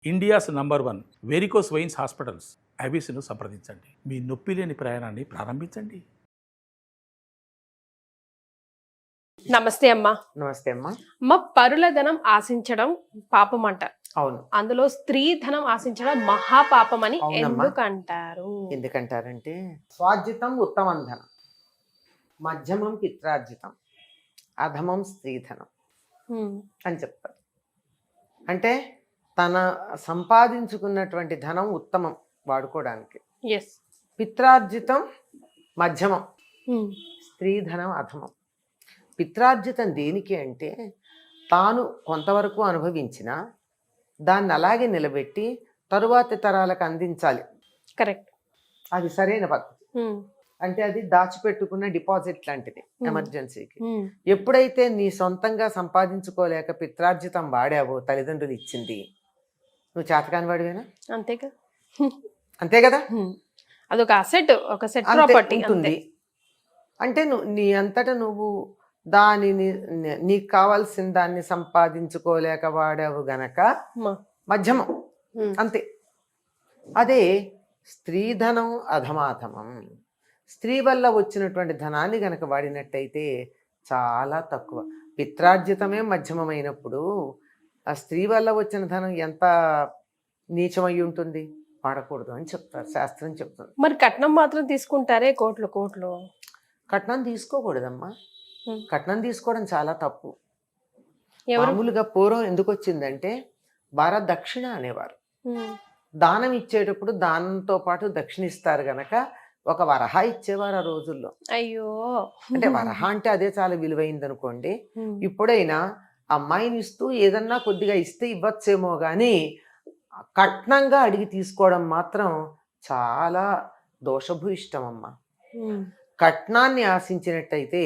India's number 1 varicose veins hospitals ఐబీసీను సంప్రదించండి. మీ నొప్పి లేని ప్రయాణాన్ని ప్రారంభించండి. నమస్తే అమ్మా. నమస్తే అమ్మా. అమ్మ, పరుల ధనం ఆశించడం పాపం అంటారు. అవును. అందులో స్త్రీ ధనం ఆశించడం మహాపాపం అని అవునమ్మా. ఎందుకంటారు? ఎందుకంటారంటే స్వార్జితం ఉత్తమం ధనం, మధ్యమం పిత్రార్జితం, అధమం స్త్రీధనం అని చెప్తారు. అంటే తన సంపాదించుకున్నటువంటి ధనం ఉత్తమం వాడుకోవడానికి, ఎస్, పిత్రార్జితం మధ్యమం, స్త్రీధనం అధమం. పిత్రార్జితం దేనికి అంటే తాను కొంతవరకు అనుభవించిన దాన్ని అలాగే నిలబెట్టి తరువాతి తరాలకు అందించాలి. కరెక్ట్. అది సరైన పద్ధతి. అంటే అది దాచిపెట్టుకున్న డిపాజిట్ లాంటిది ఎమర్జెన్సీకి. ఎప్పుడైతే నీ సొంతంగా సంపాదించుకోలేక పిత్రార్జితం వాడావో, తల్లిదండ్రులు ఇచ్చింది, నువ్వు చేతకాని వాడివేనా? అంతేగా. అంతే కదా. అదొక అసెట్, ఒక సెట్ ప్రాపర్టీ ఉంటుంది. అంటే నువ్వు నీ అంతటా నువ్వు దానిని నీకు కావాల్సిన దాన్ని సంపాదించుకోలేక వాడావు గనక మధ్యమం, అంతే. అదే స్త్రీధనం అధమాధమం. స్త్రీ వల్ల వచ్చినటువంటి ధనాన్ని గనక వాడినట్టయితే చాలా తక్కువ. పిత్రార్జితమే మధ్యమమైనప్పుడు ఆ స్త్రీ వల్ల వచ్చిన ధనం ఎంత నీచమై ఉంటుంది, వాడకూడదు అని చెప్తారు, శాస్త్రం చెప్తుంది. మరి కట్నం మాత్రం తీసుకుంటారే కోట్లు కోట్లు. కట్నం తీసుకోకూడదమ్మా. కట్నం తీసుకోవడం చాలా తప్పు. మామూలుగా పూర్వం ఎందుకు వచ్చిందంటే వరదక్షిణ అనేవారు. దానం ఇచ్చేటప్పుడు దానంతో పాటు దక్షిణ ఇస్తారు గనక ఒక వరహ ఇచ్చేవారు ఆ రోజుల్లో. అయ్యో, అంటే వరహ అంటే అదే చాలా విలువైంది అనుకోండి. ఇప్పుడైనా అమ్మాయిని ఇస్తూ ఏదన్నా కొద్దిగా ఇస్తే ఇవ్వచ్చేమో కానీ కట్నంగా అడిగి తీసుకోవడం మాత్రం చాలా దోషభూయిష్టం అమ్మా. కట్నాన్ని ఆశించినట్టయితే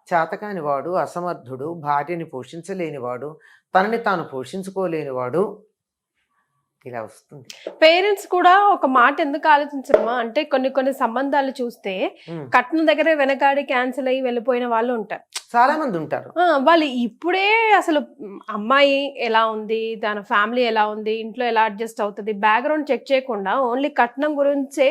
చేతకాని వాడు, అసమర్థుడు, భార్యని పోషించలేనివాడు, తనని తాను పోషించుకోలేనివాడు ఇలా వస్తుంది. పేరెంట్స్ కూడా ఒక మాట ఎందుకు ఆలోచించరమ్మా అంటే కొన్ని కొన్ని సంబంధాలు చూస్తే కట్నం దగ్గరే వెనకాడి క్యాన్సిల్ అయ్యి వెళ్ళిపోయిన వాళ్ళు ఉంటారు, చాలా మంది ఉంటారు. వాళ్ళు ఇప్పుడే అసలు అమ్మాయి ఎలా ఉంది, తన ఫ్యామిలీ ఎలా ఉంది, ఇంట్లో ఎలా అడ్జస్ట్ అవుతుంది, బ్యాక్గ్రౌండ్ చెక్ చేయకుండా ఓన్లీ కట్నం గురించే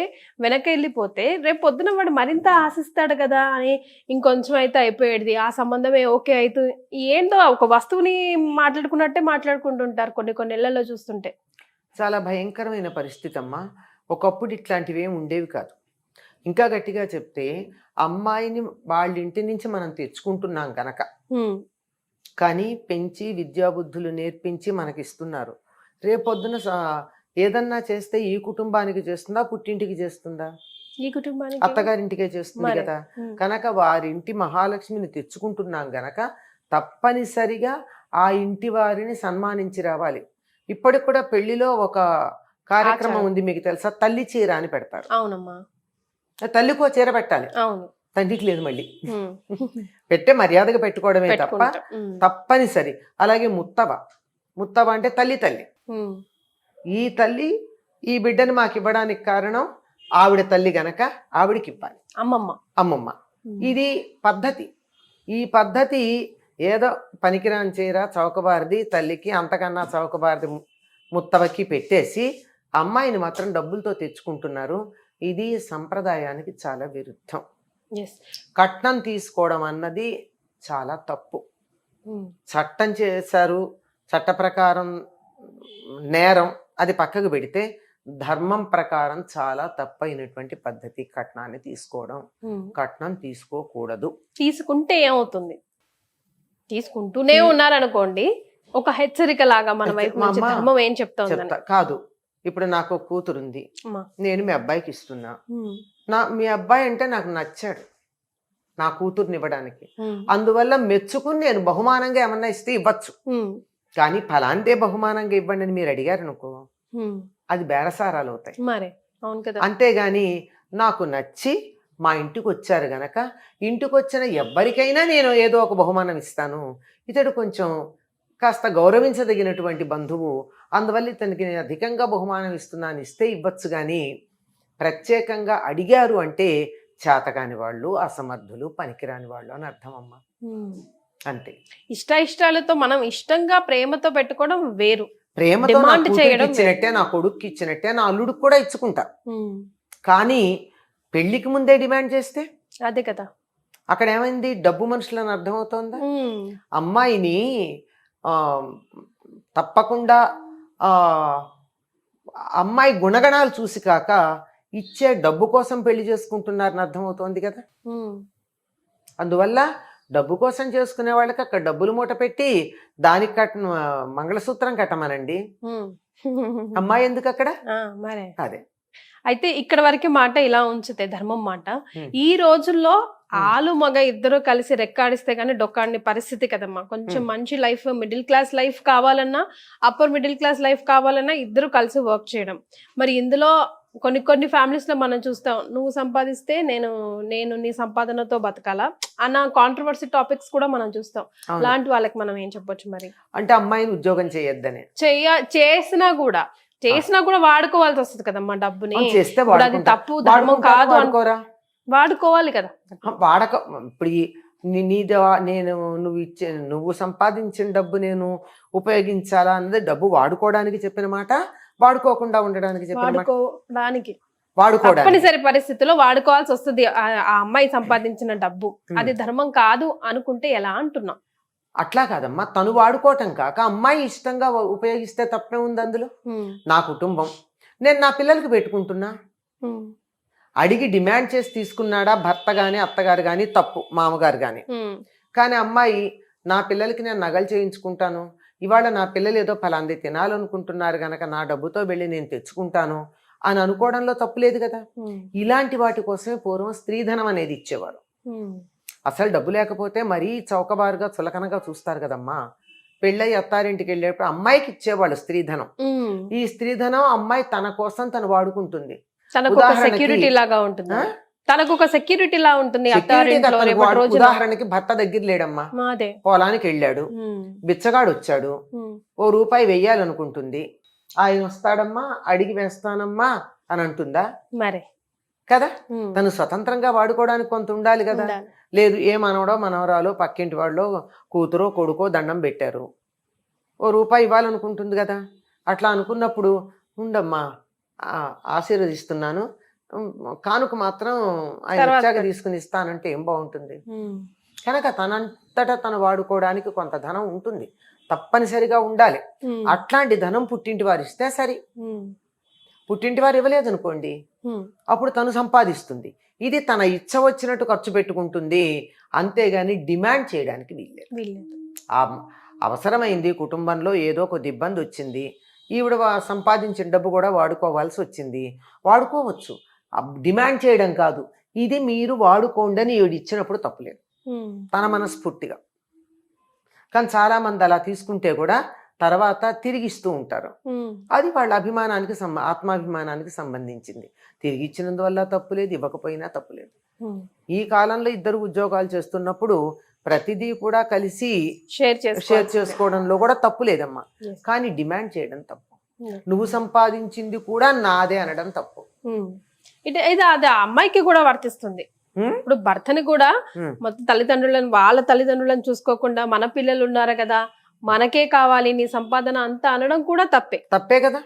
వెనక వెళ్ళిపోతే రేపు పొద్దున వాడు మరింత ఆశిస్తాడు కదా అని ఇంకొంచెం అయితే అయిపోయేది, ఆ సంబంధమే ఓకే అవుతుంది, ఏంటో ఒక వస్తువుని మాట్లాడుకున్నట్టే మాట్లాడుకుంటుంటారు కొన్ని కొన్ని ఇళ్లలో చూస్తుంటే. చాలా భయంకరమైన పరిస్థితి అమ్మా. ఒకప్పుడు ఇట్లాంటివి ఏమి ఉండేవి కాదు. ఇంకా గట్టిగా చెప్తే అమ్మాయిని వాళ్ళ ఇంటి నుంచి మనం తెచ్చుకుంటున్నాం కనుక, కానీ పెంచి విద్యాబుద్ధులు నేర్పించి మనకిస్తున్నారు. రేపొద్దున ఏదన్నా చేస్తే ఈ కుటుంబానికి చేస్తుందా, పుట్టింటికి చేస్తుందా? ఈ కుటుంబానికి, అత్తగారింటికే చేస్తుంది కదా. కనుక వారింటి మహాలక్ష్మిని తెచ్చుకుంటున్నాం గనక తప్పనిసరిగా ఆ ఇంటి వారిని సన్మానించి రావాలి. ఇప్పటికి కూడా పెళ్లిలో ఒక కార్యక్రమం ఉంది, మీకు తెలుసా? తల్లి చీర అని పెడతారు. అవునమ్మా, తల్లికో చీర పెట్టాలి, అవును, తండ్రికి లేదు. మళ్ళీ పెట్టే మర్యాదగా పెట్టుకోవడమే తప్ప తప్పనిసరి. అలాగే ముత్తవ అంటే తల్లి. ఈ తల్లి ఈ బిడ్డని మాకు ఇవ్వడానికి కారణం ఆవిడ తల్లి గనక ఆవిడికి ఇవ్వాలి. అమ్మమ్మ. ఇది పద్ధతి. ఈ పద్ధతి ఏదో పనికిరాని చీర చౌకబారిది తల్లికి, అంతకన్నా చౌకబారిది ముత్తవకి పెట్టేసి అమ్మాయిని మాత్రం డబ్బులతో తెచ్చుకుంటున్నారు. ఇది సంప్రదాయానికి చాలా విరుద్ధం. కట్నం తీసుకోవడం అన్నది చాలా తప్పు. చట్టం చేశారు, చట్ట ప్రకారం నేరం, అది పక్కకు పెడితే ధర్మం ప్రకారం చాలా తప్పైనటువంటి పద్ధతి కట్నాన్ని తీసుకోవడం. కట్నం తీసుకోకూడదు. తీసుకుంటే ఏమవుతుంది? తీసుకుంటూనే ఉన్నారనుకోండి, ఒక హెచ్చరిక లాగా మన వైపు నుంచి ధర్మం ఏం చెప్తా కాదు. ఇప్పుడు నాకు ఒక కూతురుంది, నేను మీ అబ్బాయికి ఇస్తున్నా. మీ అబ్బాయి అంటే నాకు నచ్చాడు నా కూతుర్ని ఇవ్వడానికి, అందువల్ల మెచ్చుకుని నేను బహుమానంగా ఏమన్నా ఇస్తే ఇవ్వచ్చు. కానీ ఫలాంటే బహుమానంగా ఇవ్వండి అని మీరు అడిగారు అనుకో, అది బేరసారాలు అవుతాయి. అంతేగాని నాకు నచ్చి మా ఇంటికి వచ్చారు గనక ఇంటికి వచ్చిన ఎవ్వరికైనా నేను ఏదో ఒక బహుమానం ఇస్తాను, ఇతడు కొంచెం కాస్త గౌరవించదగినటువంటి బంధువు, అందువల్ల ఇతనికి నేను అధికంగా బహుమానం ఇస్తున్నాను ఇస్తే ఇవ్వచ్చు. కానీ ప్రత్యేకంగా అడిగారు అంటే చేతకాని వాళ్ళు, అసమర్థులు, పనికిరాని వాళ్ళు అని అర్థం అమ్మా. అంతే. ఇష్టాలతో మనం ఇష్టంగా ప్రేమతో పెట్టుకోవడం వేరు, ప్రేమతో నా డిమాండ్ కూతురికి చేయడం ఇచ్చినట్టే, నా కొడుక్కి ఇచ్చినట్టే నా అల్లుడికి కూడా ఇచ్చుకుంటా. కానీ పెళ్లికి ముందే డిమాండ్ చేస్తే అదే కదా. అక్కడ ఏమైంది? డబ్బు మనుషులని అర్థమవుతోందా? అమ్మాయిని తప్పకుండా అమ్మాయి గుణగణాలు చూసి కాక ఇచ్చే డబ్బు కోసం పెళ్లి చేసుకుంటున్నారని అర్థమవుతోంది కదా. అందువల్ల డబ్బు కోసం చేసుకునే వాళ్ళకి అక్కడ డబ్బులు మూట పెట్టి దానికి మంగళసూత్రం కట్టమనండి. అమ్మాయి ఎందుకు అక్కడ? మరే అదే. అయితే ఇక్కడ వరకు మాట ఇలా ఉంచితే ధర్మం మాట, ఈ రోజుల్లో ఆలు మగ ఇద్దరు కలిసి రెక్కాడిస్తే గానీ డొక్కాడిని పరిస్థితి కదమ్మా. కొంచెం మంచి లైఫ్, మిడిల్ క్లాస్ లైఫ్ కావాలన్నా, అప్పర్ మిడిల్ క్లాస్ లైఫ్ కావాలన్నా ఇద్దరు కలిసి వర్క్ చేయడం. మరి ఇందులో కొన్ని ఫ్యామిలీస్ లో మనం చూస్తాం, నువ్వు సంపాదిస్తే నేను నీ సంపాదనతో బతకాలా అన్న కాంట్రవర్సీ టాపిక్స్ కూడా మనం చూస్తాం. అలాంటి వాళ్ళకి మనం ఏం చెప్పొచ్చు మరి? అంటే అమ్మాయిని ఉద్యోగం చేయొద్దని చేసినా కూడా వాడుకోవాల్సి వస్తుంది కదమ్మా డబ్బుని. చేస్తే అది తప్పు, ధర్మం కాదు అనుకోరా? వాడుకోవాలి కదా. ఇప్పుడు నువ్వు సంపాదించిన డబ్బు నేను ఉపయోగించాలా అన్నది డబ్బు వాడుకోవడానికి చెప్పిన మాట, వాడుకోకుండా ఉండడానికి చెప్పిన మాట. వాడుకోవడానికి తప్పనిసరి పరిస్థితుల్లో వాడుకోవాల్సి వస్తుంది ఆ అమ్మాయి సంపాదించిన డబ్బు. అది ధర్మం కాదు అనుకుంటే ఎలా అంటున్నా? అట్లా కాదమ్మా, తను వాడుకోవటం కాక అమ్మాయి ఇష్టంగా ఉపయోగిస్తే తప్పే ఉంది అందులో. నా కుటుంబం, నేను నా పిల్లలకి పెట్టుకుంటున్నా. అడిగి డిమాండ్ చేసి తీసుకున్నాడా భర్త గాని అత్తగారు గాని తప్పు, మామగారు గాని. కానీ అమ్మాయి నా పిల్లలకి నేను నగలు చేయించుకుంటాను, ఇవాళ నా పిల్లలు ఏదో ఫలాంది తినాలనుకుంటున్నారు గనక నా డబ్బుతో వెళ్ళి నేను తెచ్చుకుంటాను అని అనుకోవడంలో తప్పు లేదు కదా. ఇలాంటి వాటి కోసమే పూర్వం స్త్రీధనం అనేది ఇచ్చేవారు. అసలు డబ్బు లేకపోతే మరీ చౌకబారుగా చులకనగా చూస్తారు కదమ్మా. పెళ్ళయి అత్తారింటికి వెళ్ళేటప్పుడు అమ్మాయికి ఇచ్చేవాళ్ళు స్త్రీధనం. ఈ స్త్రీధనం అమ్మాయి తన కోసం తను వాడుకుంటుంది. సెక్యూరిటీ లాగా ఉంటుంది, తనకు ఒక సెక్యూరిటీ లా ఉంటుంది. ఉదాహరణకి భర్త దగ్గర లేడమ్మా, పొలానికి వెళ్ళాడు, బిచ్చగాడు వచ్చాడు, ఓ రూపాయి వెయ్యాలనుకుంటుంది. ఆయన వస్తాడమ్మా అడిగి వేస్తానమ్మా అని అంటుందా? మరే కదా. తను స్వతంత్రంగా వాడుకోవడానికి కొంత ఉండాలి కదా. లేదు, ఏ మనవడో మనవరాలో పక్కింటి వాళ్ళు కూతురో కొడుకో దండం పెట్టారు, ఓ రూపాయి ఇవ్వాలనుకుంటుంది కదా. అట్లా అనుకున్నప్పుడు ఉండమ్మా ఆశీర్వదిస్తున్నాను, కానుక మాత్రం ఆయన వచ్చాక తీసుకుని ఇస్తానంటే ఏం బాగుంటుంది. కనుక తనంతటా తను వాడుకోవడానికి కొంత ధనం ఉంటుంది, తప్పనిసరిగా ఉండాలి. అట్లాంటి ధనం పుట్టింటి వారు ఇస్తే సరి. పుట్టింటి వారు ఇవ్వలేదు అనుకోండి, అప్పుడు తను సంపాదిస్తుంది. ఇది తన ఇచ్చ వచ్చినట్టు ఖర్చు పెట్టుకుంటుంది, అంతేగాని డిమాండ్ చేయడానికి వీల్లేదు. అవసరమైంది, కుటుంబంలో ఏదో కొద్ది ఇబ్బంది వచ్చింది, ఈవిడ సంపాదించిన డబ్బు కూడా వాడుకోవాల్సి వచ్చింది, వాడుకోవచ్చు. డిమాండ్ చేయడం కాదు, ఇది మీరు వాడుకోండి అని ఈవిడ ఇచ్చినప్పుడు తప్పులేదు తన మనస్ఫూర్తిగా. కానీ చాలా మంది అలా తీసుకుంటే కూడా తర్వాత తిరిగిస్తూ ఉంటారు. అది వాళ్ళ అభిమానానికి ఆత్మాభిమానానికి సంబంధించింది. తిరిగి ఇచ్చినందువల్ల తప్పులేదు, ఇవ్వకపోయినా తప్పులేదు. ఈ కాలంలో ఇద్దరు ఉద్యోగాలు చేస్తున్నప్పుడు ప్రతిదీ కూడా కలిసి షేర్ చేసుకోవడంలో కూడా తప్పు లేదమ్మా. కానీ డిమాండ్ చేయడం తప్పు. నువ్వు సంపాదించింది కూడా నాదే అనడం తప్పు. ఇది అది అమ్మాయికి కూడా వర్తిస్తుంది. ఇప్పుడు భర్తని కూడా మొత్తం వాళ్ళ తల్లిదండ్రులను చూసుకోకుండా మన పిల్లలు ఉన్నారు కదా, మనకే కావాలి నీ సంపాదన అంతా అనడం కూడా తప్పే కదా.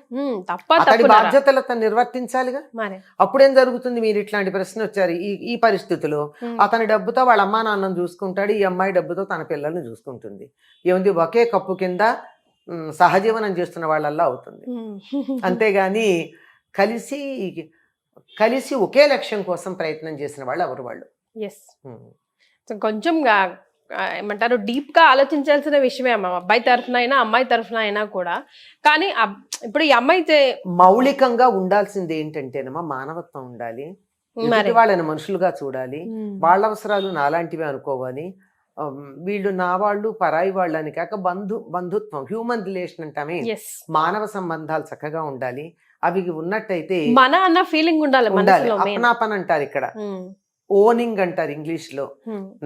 బాధ్యతలు అతను నిర్వర్తించాలిగా. అప్పుడేం జరుగుతుంది? మీరు ఇట్లాంటి ప్రశ్న వచ్చారు, ఈ పరిస్థితిలో అతని డబ్బుతో వాళ్ళ అమ్మా నాన్నను చూసుకుంటాడు, ఈ అమ్మాయి డబ్బుతో తన పిల్లల్ని చూసుకుంటుంది. ఏముంది, ఒకే కప్పు కింద సహజీవనం చేస్తున్న వాళ్ళల్లా అవుతుంది. అంతేగాని కలిసి ఒకే లక్ష్యం కోసం ప్రయత్నం చేసిన వాళ్ళు ఎవరు వాళ్ళు? కొంచెం ఏమంటారు, డీప్ గా ఆలోచించాల్సిన విషయమే అమ్మ, అబ్బాయి తరఫున అయినా అమ్మాయి తరఫున అయినా కూడా. కానీ ఇప్పుడు ఈ అమ్మాయి మౌలికంగా ఉండాల్సింది ఏంటంటేనమ్మా, మానవత్వం ఉండాలి, వాళ్ళని మనుషులుగా చూడాలి, వాళ్ళ అవసరాలు నాలాంటివి అనుకోవాలి. వీళ్ళు నా వాళ్ళు పరాయి వాళ్ళు అని కాక బంధుత్వం, హ్యూమన్ రిలేషన్ అంటామే, మానవ సంబంధాలు చక్కగా ఉండాలి. అవి ఉన్నట్టయితే మన అన్న ఫీలింగ్ ఉండాలి. అపనాపన్ అంటారు ఇక్కడ, ఓనింగ్ అంటారు ఇంగ్లీష్ లో.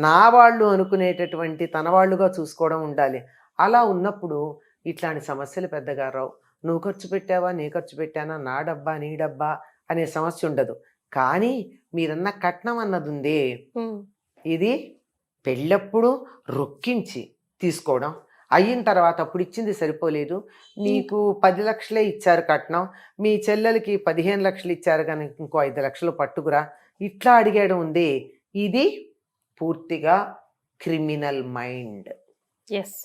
నా వాళ్ళు అనుకునేటటువంటి తన వాళ్ళుగా చూసుకోవడం ఉండాలి. అలా ఉన్నప్పుడు ఇట్లాంటి సమస్యలు పెద్దగా రావు. నువ్వు ఖర్చు పెట్టావా, నీ ఖర్చు పెట్టానా, నా డబ్బా నీ డబ్బా అనే సమస్య ఉండదు. కానీ మీరన్న కట్నం అన్నది ఉందే, ఇది పెళ్ళప్పుడు రొక్కించి తీసుకోవడం, అయిన తర్వాత అప్పుడు ఇచ్చింది సరిపోలేదు, నీకు 10 లక్షలే ఇచ్చారు కట్నం, మీ చెల్లెలకి 15 లక్షలు ఇచ్చారు కానీ ఇంకో 5 లక్షలు పట్టుకురా, ఇట్లా అడిగాడు ఉంది. ఇది పూర్తిగా criminal mind. Yes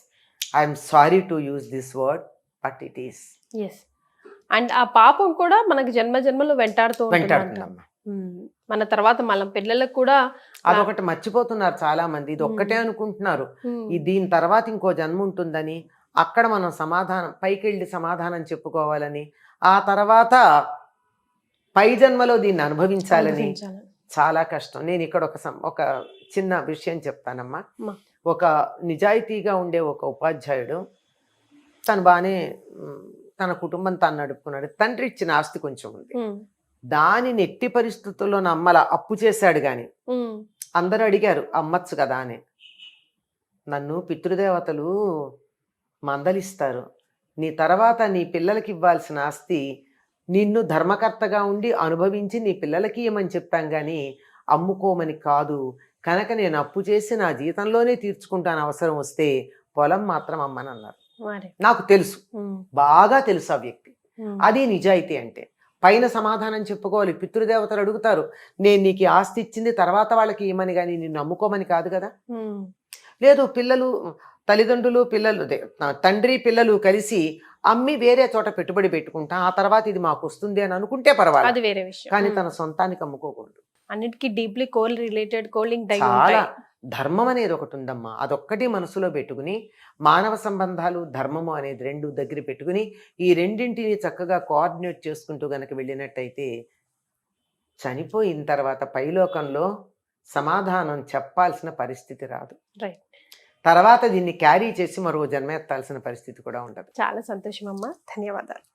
I'm sorry to use this word, but it is. Yes and ఆ పాపం కూడా మనకి జన్మ జన్మలో వెంటాడుతూ ఉంటుందంట. వెంటాడుతుందమ్మా. మన తర్వాత మన పిల్లలకు కూడా అదొకటి మర్చిపోతున్నారు చాలా మంది, ఇది ఒక్కటే అనుకుంటున్నారు, ఈ దీని తర్వాత ఇంకో జన్మ ఉంటుందని. అక్కడ మనం సమాధానం పైకి వెళ్ళి సమాధానం చెప్పుకోవాలని, ఆ తర్వాత పై జన్మలో దీన్ని అనుభవించాలని చాలా కష్టం. నేను ఇక్కడ ఒక చిన్న విషయం చెప్తానమ్మా. ఒక నిజాయితీగా ఉండే ఒక ఉపాధ్యాయుడు, తను బాగానే తన కుటుంబం తాను నడుపుకున్నాడు. తండ్రి ఇచ్చిన ఆస్తి కొంచెం ఉంది, దానిని ఎట్టి పరిస్థితుల్లో నమ్మల, అప్పు చేశాడు. కానీ అందరూ అడిగారు అమ్మచ్చు కదా అని. నన్ను పితృదేవతలు మందలిస్తారు, నీ తర్వాత నీ పిల్లలకి ఇవ్వాల్సిన ఆస్తి నిన్ను ధర్మకర్తగా ఉండి అనుభవించి నీ పిల్లలకి ఇవ్వమని చెప్పాం కానీ అమ్ముకోమని కాదు. కనుక నేను అప్పు చేసి నా జీతంలోనే తీర్చుకుంటాను అవసరం వస్తే, పొలం మాత్రం అమ్మని అన్నారు. నాకు తెలుసు, బాగా తెలుసు ఆ వ్యక్తి. అది నిజాయితీ అంటే. పైన సమాధానం చెప్పుకోవాలి. పితృదేవతలు అడుగుతారు, నేను నీకు ఆస్తి ఇచ్చింది తర్వాత వాళ్ళకి ఇవ్వమని కానీ నిన్ను నమ్ముకోమని కాదు కదా. లేదు, పిల్లలు తల్లిదండ్రులు పిల్లలు తండ్రి పిల్లలు కలిసి అమ్మి వేరే చోట పెట్టుబడి పెట్టుకుంటా, ఆ తర్వాత ఇది మాకు వస్తుంది అని అనుకుంటే పర్వాలేదు, వేరే విషయం. కానీ తన సొంతానికి అమ్ముకోకూడదు. అన్నిటికీ డీప్లీ కోల్ రిలేటెడ్ కోలింగ్ చాలా ధర్మం అనేది ఒకటి ఉందమ్మా, అదొక్కటి మనసులో పెట్టుకుని, మానవ సంబంధాలు ధర్మము అనేది రెండు దగ్గర పెట్టుకుని, ఈ రెండింటిని చక్కగా కోఆర్డినేట్ చేసుకుంటూ గనక వెళ్ళినట్టయితే చనిపోయిన తర్వాత పైలోకంలో సమాధానం చెప్పాల్సిన పరిస్థితి రాదు. తర్వాత దీన్ని క్యారీ చేసి మరో జన్మ ఎత్తాల్సిన పరిస్థితి కూడా ఉండదు. చాలా సంతోషం అమ్మా, ధన్యవాదాలు.